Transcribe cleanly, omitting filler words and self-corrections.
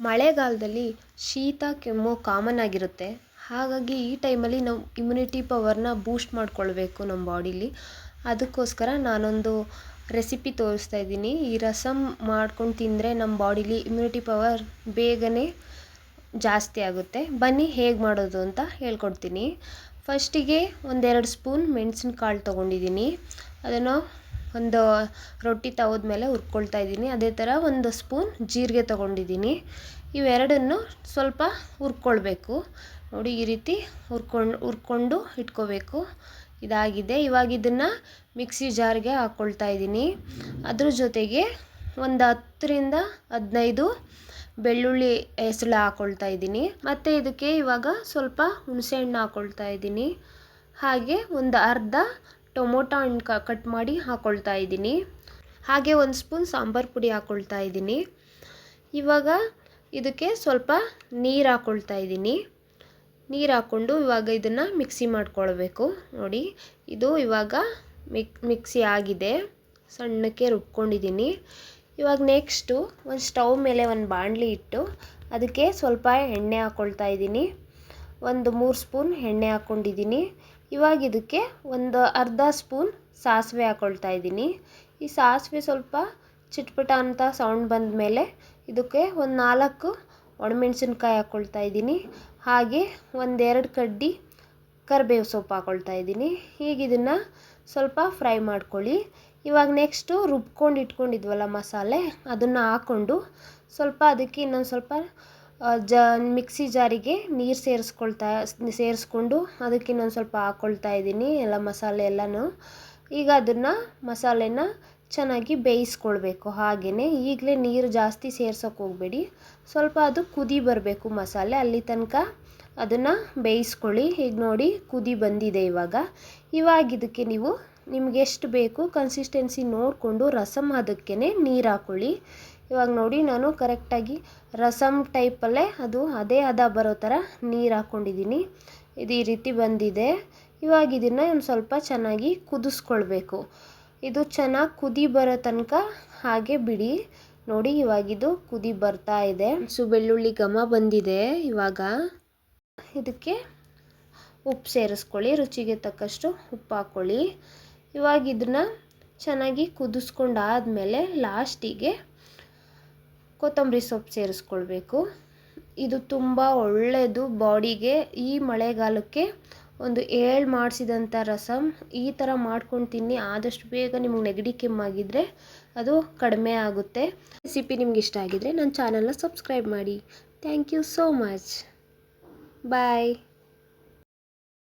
ಮಳೆಗಾಲದಲ್ಲಿ ಶೀತ ಕೆಮ್ಮು ಕಾಮನ್ ಆಗಿರುತ್ತೆ. ಹಾಗಾಗಿ ಈ ಟೈಮಲ್ಲಿ ನಾವು ಇಮ್ಯುನಿಟಿ ಪವರ್ನ ಬೂಸ್ಟ್ ಮಾಡ್ಕೊಳ್ಬೇಕು ನಮ್ಮ ಬಾಡೀಲಿ. ಅದಕ್ಕೋಸ್ಕರ ನಾನೊಂದು ರೆಸಿಪಿ ತೋರಿಸ್ತಾ ಇದ್ದೀನಿ. ಈ ರಸಮ್ ಮಾಡ್ಕೊಂಡು ತಿಂದರೆ ನಮ್ಮ ಬಾಡೀಲಿ ಇಮ್ಯುನಿಟಿ ಪವರ್ ಬೇಗನೆ ಜಾಸ್ತಿ ಆಗುತ್ತೆ. ಬನ್ನಿ ಹೇಗೆ ಮಾಡೋದು ಅಂತ ಹೇಳ್ಕೊಡ್ತೀನಿ. ಫಸ್ಟಿಗೆ 1-2 ಸ್ಪೂನ್ ಮೆಣಸಿನಕಾಳು ತೊಗೊಂಡಿದ್ದೀನಿ. ಅದನ್ನು ಒಂದು ರೊಟ್ಟಿ ತವದ ಮೇಲೆ ಹುರ್ಕೊಳ್ತಾ ಇದ್ದೀನಿ. ಅದೇ ಥರ 1 ಸ್ಪೂನ್ ಜೀರಿಗೆ ತೊಗೊಂಡಿದ್ದೀನಿ. ಇವೆರಡನ್ನು ಸ್ವಲ್ಪ ಹುರ್ಕೊಳ್ಬೇಕು. ನೋಡಿ, ಈ ರೀತಿ ಹುರ್ಕೊಂಡು ಇಟ್ಕೋಬೇಕು. ಇದಾಗಿದೆ. ಇವಾಗ ಇದನ್ನು ಮಿಕ್ಸಿ ಜಾರ್ಗೆ ಹಾಕ್ಕೊಳ್ತಾ ಇದ್ದೀನಿ. ಅದ್ರ ಜೊತೆಗೆ ಒಂದು 10-15 ಬೆಳ್ಳುಳ್ಳಿ ಹೆಸಳು ಹಾಕ್ಕೊಳ್ತಾ ಇದ್ದೀನಿ. ಮತ್ತು ಇದಕ್ಕೆ ಇವಾಗ ಸ್ವಲ್ಪ ಹುಣಸೆಹಣ್ಣು ಹಾಕ್ಕೊಳ್ತಾ ಇದ್ದೀನಿ. ಹಾಗೆ ಒಂದು ಅರ್ಧ ಟೊಮೊಟೊ ಹಣ್ಣು ಕಟ್ ಮಾಡಿ ಹಾಕ್ಕೊಳ್ತಾ ಇದ್ದೀನಿ. ಹಾಗೆ 1 ಸ್ಪೂನ್ ಸಾಂಬಾರು ಪುಡಿ ಹಾಕ್ಕೊಳ್ತಾ ಇದ್ದೀನಿ. ಇವಾಗ ಇದಕ್ಕೆ ಸ್ವಲ್ಪ ನೀರು ಹಾಕ್ಕೊಳ್ತಾ ಇದ್ದೀನಿ. ನೀರು ಹಾಕ್ಕೊಂಡು ಇವಾಗ ಇದನ್ನು ಮಿಕ್ಸಿ ಮಾಡ್ಕೊಳ್ಬೇಕು. ನೋಡಿ, ಇದು ಇವಾಗ ಮಿಕ್ಸಿ ಆಗಿದೆ. ಸಣ್ಣಕ್ಕೆ ರುಬ್ಕೊಂಡಿದ್ದೀನಿ. ಇವಾಗ ನೆಕ್ಸ್ಟು ಒಂದು ಸ್ಟವ್ ಮೇಲೆ ಒಂದು ಬಾಣಲಿ ಇಟ್ಟು ಅದಕ್ಕೆ ಸ್ವಲ್ಪ ಎಣ್ಣೆ ಹಾಕ್ಕೊಳ್ತಾ ಇದ್ದೀನಿ. 3 ಸ್ಪೂನ್ ಎಣ್ಣೆ ಹಾಕ್ಕೊಂಡಿದ್ದೀನಿ. ಇವಾಗ ಇದಕ್ಕೆ ಒಂದು ಅರ್ಧ ಸ್ಪೂನ್ ಸಾಸಿವೆ ಹಾಕ್ಕೊಳ್ತಾ ಇದ್ದೀನಿ. ಈ ಸಾಸಿವೆ ಸ್ವಲ್ಪ ಚಿಟ್ಪಟ ಅಂತ ಸೌಂಡ್ ಬಂದ ಮೇಲೆ ಇದಕ್ಕೆ ಒಂದು 4 ಒಣಮೆಣಸಿನ್ಕಾಯಿ ಹಾಕ್ಕೊಳ್ತಾ ಇದ್ದೀನಿ. ಹಾಗೆ 1-2 ಕಡ್ಡಿ ಕರಿಬೇವು ಸೊಪ್ಪು ಹಾಕ್ಕೊಳ್ತಾ ಇದ್ದೀನಿ. ಹೀಗೆ ಇದನ್ನು ಸ್ವಲ್ಪ ಫ್ರೈ ಮಾಡ್ಕೊಳ್ಳಿ. ಇವಾಗ ನೆಕ್ಸ್ಟು ರುಬ್ಕೊಂಡು ಇಟ್ಕೊಂಡಿದ್ವಲ್ಲ ಮಸಾಲೆ, ಅದನ್ನು ಹಾಕ್ಕೊಂಡು ಸ್ವಲ್ಪ ಅದಕ್ಕೆ ಇನ್ನೊಂದು ಸ್ವಲ್ಪ ಮಿಕ್ಸಿ ಜಾರಿಗೆ ನೀರು ಸೇರಿಸ್ಕೊಂಡು ಅದಕ್ಕೆ ಇನ್ನೊಂದು ಸ್ವಲ್ಪ ಹಾಕ್ಕೊಳ್ತಾ ಇದ್ದೀನಿ ಎಲ್ಲ ಮಸಾಲೆ ಎಲ್ಲನೂ. ಈಗ ಅದನ್ನು ಮಸಾಲೆನ ಚೆನ್ನಾಗಿ ಬೇಯಿಸ್ಕೊಳ್ಬೇಕು. ಹಾಗೆಯೇ ಈಗಲೇ ನೀರು ಜಾಸ್ತಿ ಸೇರ್ಸೋಕೆ ಹೋಗಬೇಡಿ. ಸ್ವಲ್ಪ ಅದು ಕುದಿ ಬರಬೇಕು ಮಸಾಲೆ, ಅಲ್ಲಿ ತನಕ ಅದನ್ನು ಬೇಯಿಸ್ಕೊಳ್ಳಿ. ಈಗ ನೋಡಿ, ಕುದಿ ಬಂದಿದೆ. ಇವಾಗ ಇದಕ್ಕೆ ನೀವು ನಿಮ್ಗೆ ಎಷ್ಟು ಬೇಕು ಕನ್ಸಿಸ್ಟೆನ್ಸಿ ನೋಡಿಕೊಂಡು ರಸಮ್ ಅದಕ್ಕೇ ನೀರು ಹಾಕ್ಕೊಳ್ಳಿ. ಇವಾಗ ನೋಡಿ, ನಾನು ಕರೆಕ್ಟಾಗಿ ರಸಮ್ ಟೈಪಲ್ಲೇ ಅದೇ ಹದ ಬರೋ ಥರ ನೀರು ಹಾಕ್ಕೊಂಡಿದ್ದೀನಿ. ಇದು ಈ ರೀತಿ ಬಂದಿದೆ. ಇವಾಗ ಇದನ್ನು ಒಂದು ಸ್ವಲ್ಪ ಚೆನ್ನಾಗಿ ಕುದಿಸ್ಕೊಳ್ಬೇಕು. ಇದು ಚೆನ್ನಾಗಿ ಕುದಿ ಬರೋ ತನಕ ಹಾಗೆ ಬಿಡಿ. ನೋಡಿ, ಇವಾಗಿದು ಕುದಿ ಬರ್ತಾ ಇದೆ. ಬೆಳ್ಳುಳ್ಳಿ ಘಮ ಬಂದಿದೆ. ಇವಾಗ ಇದಕ್ಕೆ ಉಪ್ಪು ಸೇರಿಸ್ಕೊಳ್ಳಿ. ರುಚಿಗೆ ತಕ್ಕಷ್ಟು ಉಪ್ಪು ಹಾಕ್ಕೊಳ್ಳಿ. ಇವಾಗ ಇದನ್ನು ಚೆನ್ನಾಗಿ ಕುದಿಸ್ಕೊಂಡಾದಮೇಲೆ ಲಾಸ್ಟಿಗೆ ಕೊತ್ತಂಬರಿ ಸೊಪ್ಪು ಸೇರಿಸ್ಕೊಳ್ಬೇಕು. ಇದು ತುಂಬ ಒಳ್ಳೆಯದು ಬಾಡಿಗೆ. ಈ ಮಳೆಗಾಲಕ್ಕೆ ಒಂದು 7 ಮಾಡಿಸಿದಂಥ ರಸಮ್ ಈ ಥರ ಮಾಡ್ಕೊಂಡು ತಿನ್ನಿ. ಆದಷ್ಟು ಬೇಗ ನಿಮಗೆ ನೆಗಡಿ ಕೆಮ್ಮಾಗಿದ್ದರೆ ಅದು ಕಡಿಮೆ ಆಗುತ್ತೆ. ರೆಸಿಪಿ ನಿಮ್ಗೆ ಇಷ್ಟ ಆಗಿದರೆ ನನ್ನ ಚಾನಲ್ನ ಸಬ್ಸ್ಕ್ರೈಬ್ ಮಾಡಿ. Thank you so much. Bye.